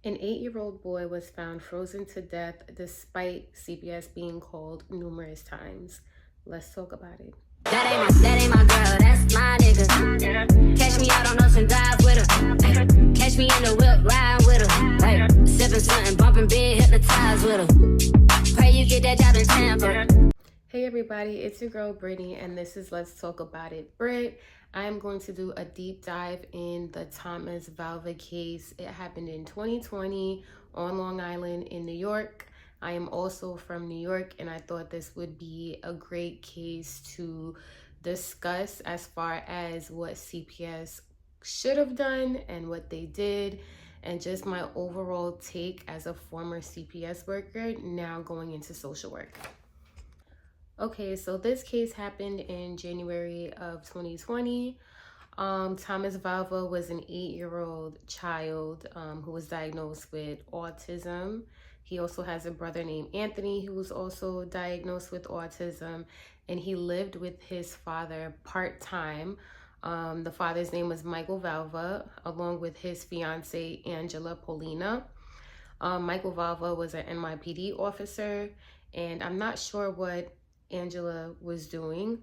An 8-year-old boy was found frozen to death despite CPS being called numerous times. Let's talk about it. That ain't my girl, that's my nigga. Catch me out on Ocean Drive with her. Catch me in the whip, ride with her. Sipping something, bumping big, hypnotized with her. Pray you get that job in Tampa. Hey everybody, it's your girl Brittany, and this is Let's Talk About It. Britt, I am going to do a deep dive in the Thomas Valva case. It happened in 2020 on Long Island in New York. I am also from New York, and I thought this would be a great case to discuss as far as what CPS should have done and what they did, and just my overall take as a former CPS worker now going into social work. Okay, so this case happened in January of 2020. Thomas Valva was an 8-year-old child who was diagnosed with autism. He also has a brother named Anthony who was also diagnosed with autism, and he lived with his father part-time. The father's name was Michael Valva, along with his fiance, Angela Polina. Michael Valva was an NYPD officer, and I'm not sure what Angela was doing.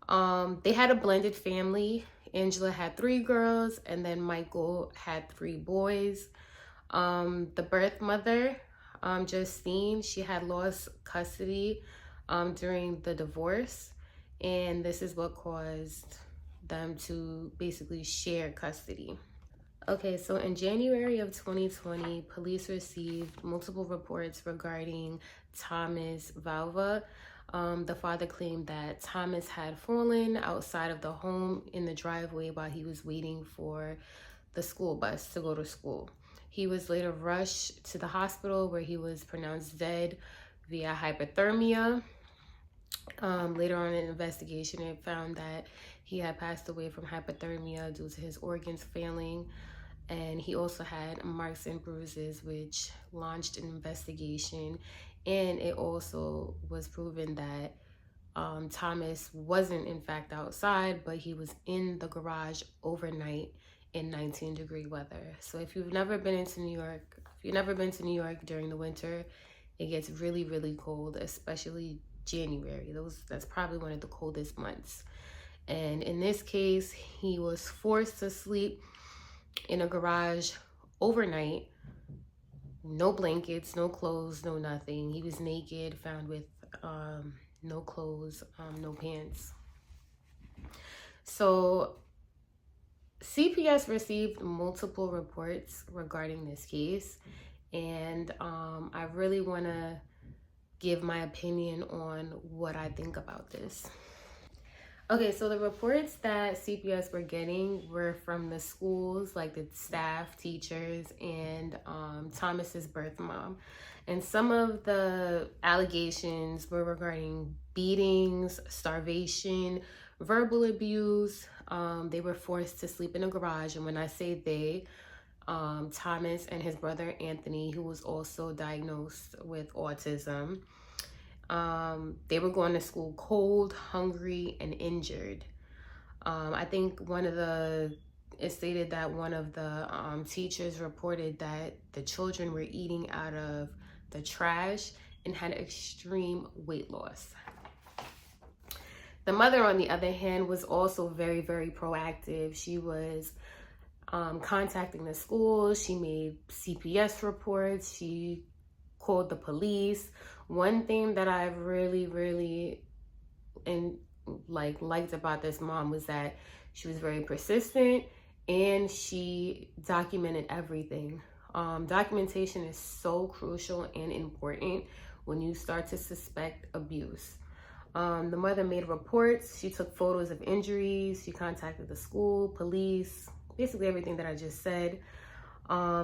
They had a blended family. Angela had 3 girls, and then Michael had 3 boys. The birth mother, Justine, she had lost custody during the divorce, and this is what caused them to basically share custody. Okay, so in January of 2020, police received multiple reports regarding Thomas Valva. The father claimed that Thomas had fallen outside of the home in the driveway while he was waiting for the school bus to go to school. He was later rushed to the hospital where he was pronounced dead via hypothermia. Later on in the investigation, it found that he had passed away from hypothermia due to his organs failing. And he also had marks and bruises, which launched an investigation. And it also was proven that Thomas wasn't in fact outside, but he was in the garage overnight in 19-degree weather. So if you've never been into New York, if you've never been to New York during the winter, it gets really, really cold, especially January. That's probably one of the coldest months. And in this case, he was forced to sleep in a garage overnight. No blankets, no clothes, no nothing. He was naked, found with no clothes, no pants. So CPS received multiple reports regarding this case, and I really want to give my opinion on what I think about this. Okay, so the reports that CPS were getting were from the schools, like the staff, teachers, and Thomas's birth mom. And some of the allegations were regarding beatings, starvation, verbal abuse. They were forced to sleep in a garage. And when I say they, Thomas and his brother Anthony, who was also diagnosed with autism. They were going to school cold, hungry, and injured. I think it stated that one of the teachers reported that the children were eating out of the trash and had extreme weight loss. The mother, on the other hand, was also very, very proactive. She was contacting the schools. She made CPS reports. She called the police. One thing that I really liked about this mom was that she was very persistent and she documented everything. Documentation is so crucial and important when you start to suspect abuse. The mother made reports. She took photos of injuries. She contacted the school, police, basically everything that I just said.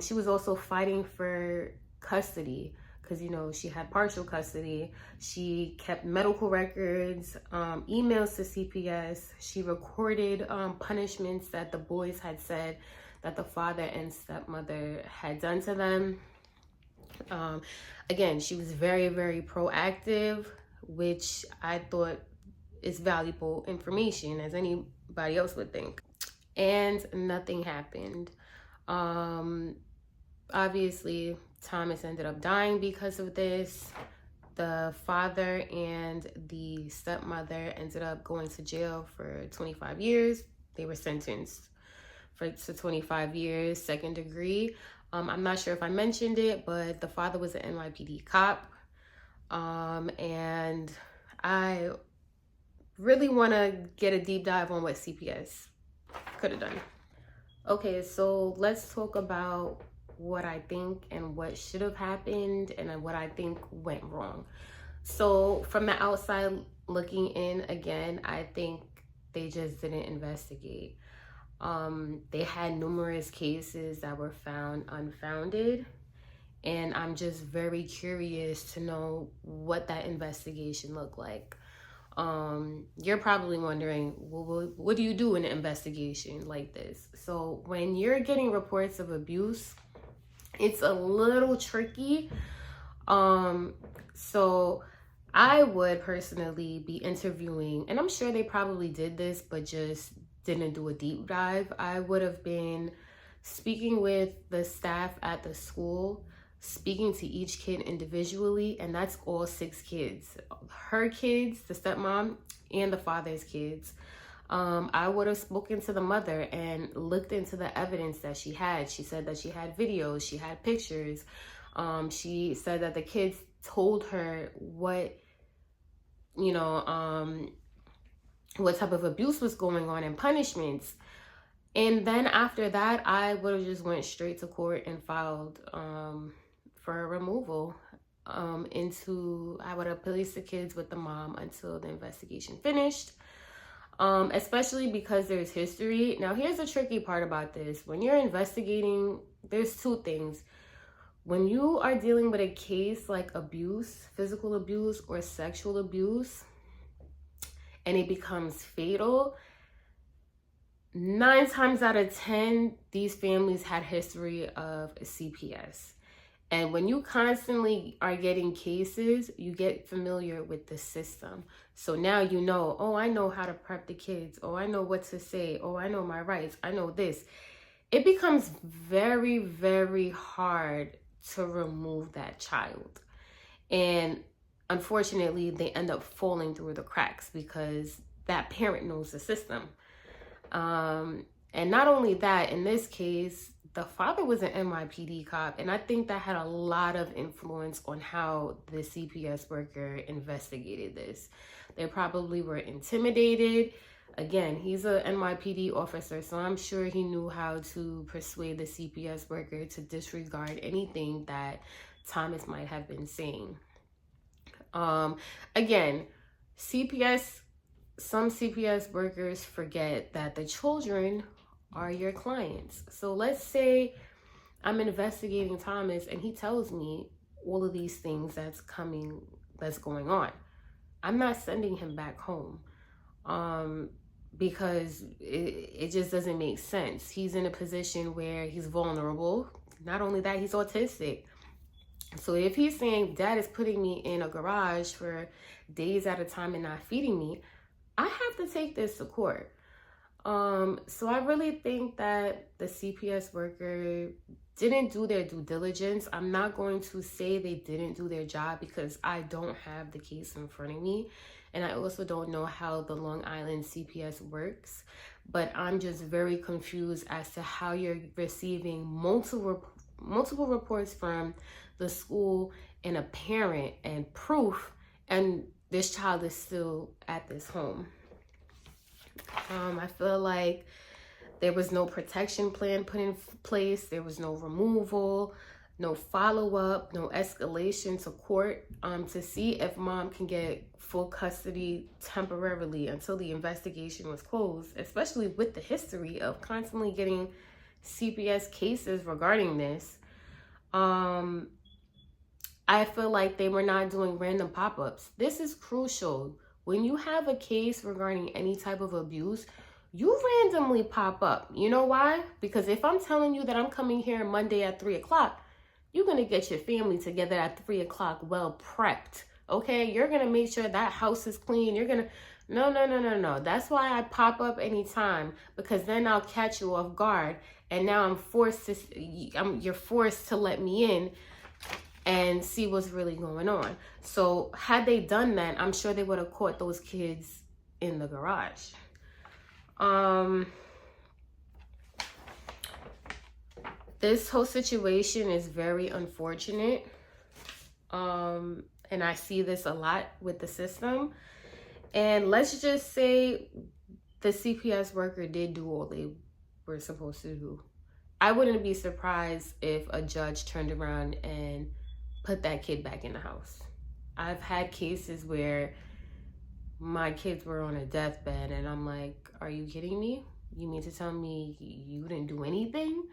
She was also fighting for custody because, she had partial custody. She kept medical records, emails to CPS. She recorded punishments that the boys had said that the father and stepmother had done to them. Again, she was very, very proactive, which I thought is valuable information, as anybody else would think. And nothing happened. Obviously, Thomas ended up dying because of this. The father and the stepmother ended up going to jail for 25 years. They were sentenced to 25 years, second degree. I'm not sure if I mentioned it, but the father was an NYPD cop. And I really want to get a deep dive on what CPS could have done. Okay, so let's talk about what I think and what should have happened and what I think went wrong. So from the outside looking in, again, I think they just didn't investigate. They had numerous cases that were found unfounded, and I'm just very curious to know what that investigation looked like. You're probably wondering, well, what do you do in an investigation like this? So when you're getting reports of abuse, it's a little tricky. So I would personally be interviewing, and I'm sure they probably did this, but just didn't do a deep dive. I would have been speaking with the staff at the school, speaking to each kid individually, and that's all 6 kids. Her kids, the stepmom, and the father's kids. I would have spoken to the mother and looked into the evidence that she had. She said that she had videos, she had pictures. She said that the kids told her what type of abuse was going on and punishments. And then after that, I would have just went straight to court and filed for a removal. I would have placed the kids with the mom until the investigation finished. Especially because there's history. Now, here's the tricky part about this. When you're investigating, there's 2 things. When you are dealing with a case like abuse, physical abuse or sexual abuse, and it becomes fatal, 9 times out of 10, these families had history of CPS. And when you constantly are getting cases, you get familiar with the system. So now you know, oh, I know how to prep the kids. Oh, I know what to say. Oh, I know my rights. I know this. It becomes very, very hard to remove that child. And unfortunately, they end up falling through the cracks because that parent knows the system. And not only that, in this case, the father was an NYPD cop, and I think that had a lot of influence on how the CPS worker investigated this. They probably were intimidated. Again, he's a NYPD officer, so I'm sure he knew how to persuade the CPS worker to disregard anything that Thomas might have been saying. Again, some CPS workers forget that the children are your clients. So let's say I'm investigating Thomas and he tells me all of these things that's going on. I'm not sending him back home because it just doesn't make sense. He's in a position where he's vulnerable. Not only that, he's autistic. So if he's saying dad is putting me in a garage for days at a time and not feeding me, I have to take this to court. So I really think that the CPS worker didn't do their due diligence. I'm not going to say they didn't do their job because I don't have the case in front of me. And I also don't know how the Long Island CPS works. But I'm just very confused as to how you're receiving multiple reports from the school and a parent and proof, and this child is still at this home. I feel like there was no protection plan put in place. There was no removal, no follow-up, no escalation to court to see if mom can get full custody temporarily until the investigation was closed, especially with the history of constantly getting CPS cases regarding this. I feel like they were not doing random pop-ups. This is crucial. When you have a case regarding any type of abuse, you randomly pop up. You know why? Because if I'm telling you that I'm coming here Monday at 3 o'clock, you're going to get your family together at 3 o'clock well prepped. Okay? You're going to make sure that house is clean. You're going to No. That's why I pop up anytime, because then I'll catch you off guard, and now you're forced to let me in and see what's really going on. So had they done that, I'm sure they would have caught those kids in the garage. This whole situation is very unfortunate. And I see this a lot with the system. And let's just say the CPS worker did do all they were supposed to do. I wouldn't be surprised if a judge turned around and put that kid back in the house. I've had cases where my kids were on a deathbed and I'm like, are you kidding me? You mean to tell me you didn't do anything?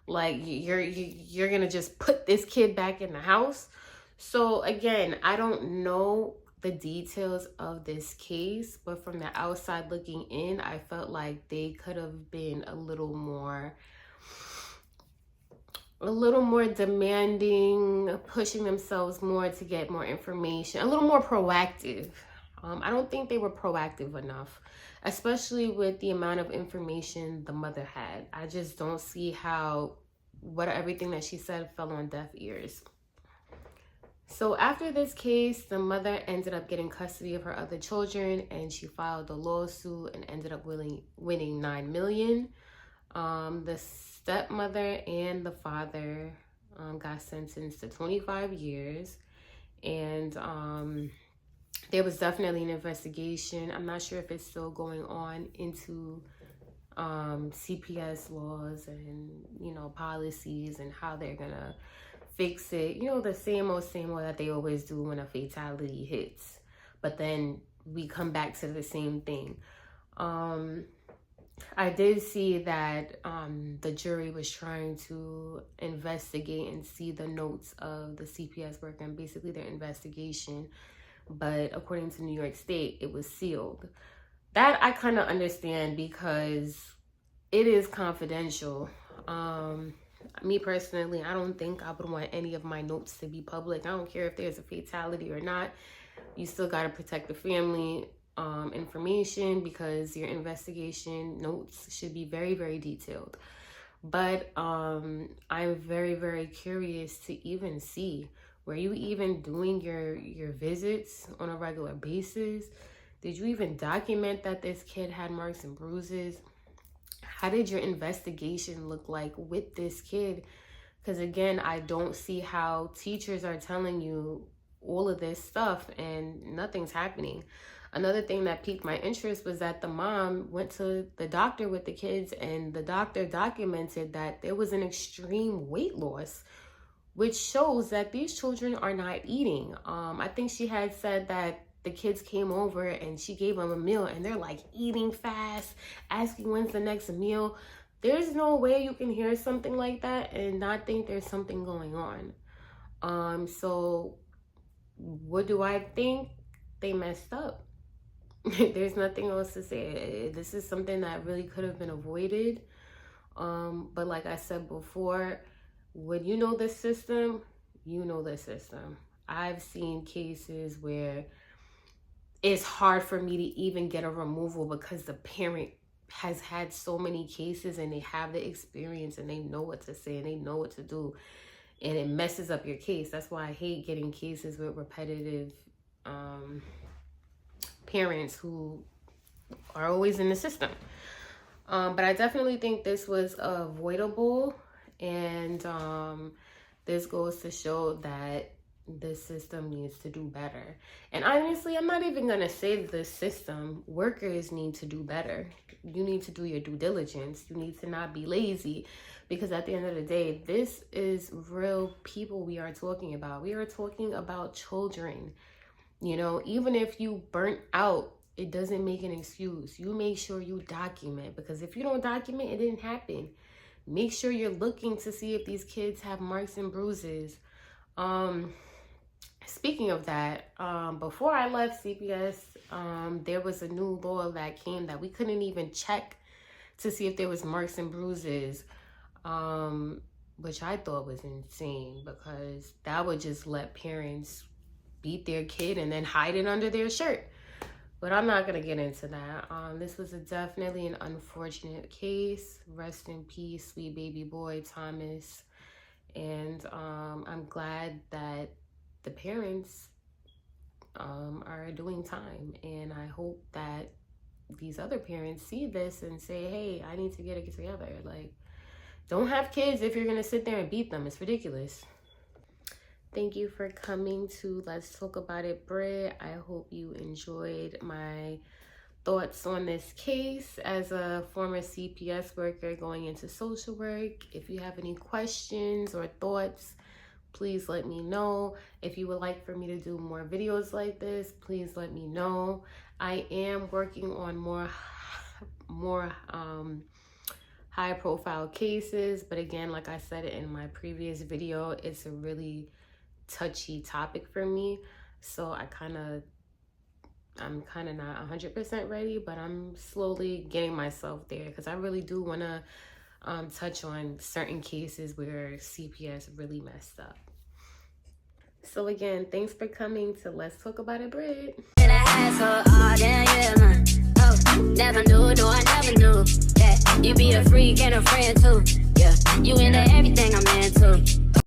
Like, you're gonna just put this kid back in the house? So again, I don't know the details of this case, but from the outside looking in, I felt like they could have been a little more demanding, pushing themselves more to get more information, a little more proactive. I don't think they were proactive enough, especially with the amount of information the mother had. I just don't see how everything that she said fell on deaf ears. So after this case, the mother ended up getting custody of her other children, and she filed a lawsuit and ended up winning $9 million. The stepmother and the father got sentenced to 25 years, and there was definitely an investigation. I'm not sure if it's still going on into CPS laws and, policies and how they're gonna fix it. The same old that they always do when a fatality hits. But then we come back to the same thing. I did see that the jury was trying to investigate and see the notes of the CPS worker and basically their investigation. But according to New York State, it was sealed. That I kind of understand because it is confidential. Me personally, I don't think I would want any of my notes to be public. I don't care if there's a fatality or not. You still got to protect the family information, because your investigation notes should be very, very detailed. But I'm very, very curious to even see, were you even doing your visits on a regular basis? Did you even document that this kid had marks and bruises? How did your investigation look like with this kid? Because again, I don't see how teachers are telling you all of this stuff and nothing's happening. Another thing that piqued my interest was that the mom went to the doctor with the kids, and the doctor documented that there was an extreme weight loss, which shows that these children are not eating. I think she had said that the kids came over and she gave them a meal and they're like eating fast, asking when's the next meal. There's no way you can hear something like that and not think there's something going on. So what do I think? They messed up. There's nothing else to say. This is something that really could have been avoided. But like I said before, when you know the system, you know the system. I've seen cases where it's hard for me to even get a removal because the parent has had so many cases and they have the experience and they know what to say and they know what to do, and it messes up your case. That's why I hate getting cases with repetitive parents who are always in the system. But I definitely think this was avoidable, and this goes to show that the system needs to do better. And honestly, I'm not even gonna say the system. Workers need to do better. You need to do your due diligence. You need to not be lazy, because at the end of the day, this is real people we are talking about. We are talking about children. Even if you burnt out, it doesn't make an excuse. You make sure you document, because if you don't document, it didn't happen. Make sure you're looking to see if these kids have marks and bruises. Speaking of that, before I left CPS, there was a new law that came that we couldn't even check to see if there was marks and bruises, which I thought was insane, because that would just let parents beat their kid and then hide it under their shirt. But I'm not gonna get into that. This was definitely an unfortunate case. Rest in peace, sweet baby boy Thomas. And I'm glad that the parents are doing time, and I hope that these other parents see this and say, hey, I need to get it together. Like, don't have kids if you're gonna sit there and beat them. It's ridiculous. Thank you for coming to Let's Talk About It, Brit. I hope you enjoyed my thoughts on this case as a former CPS worker going into social work. If you have any questions or thoughts, please let me know. If you would like for me to do more videos like this, please let me know. I am working on more high profile cases, but again, like I said in my previous video, it's a really touchy topic for me, so I'm kind of not 100% ready, but I'm slowly getting myself there, because I really do want to touch on certain cases where CPS really messed up. So again, thanks for coming to Let's Talk About It, Brit. Never knew, no, I never knew that you be a freak and a friend too. Yeah, you into everything I'm into.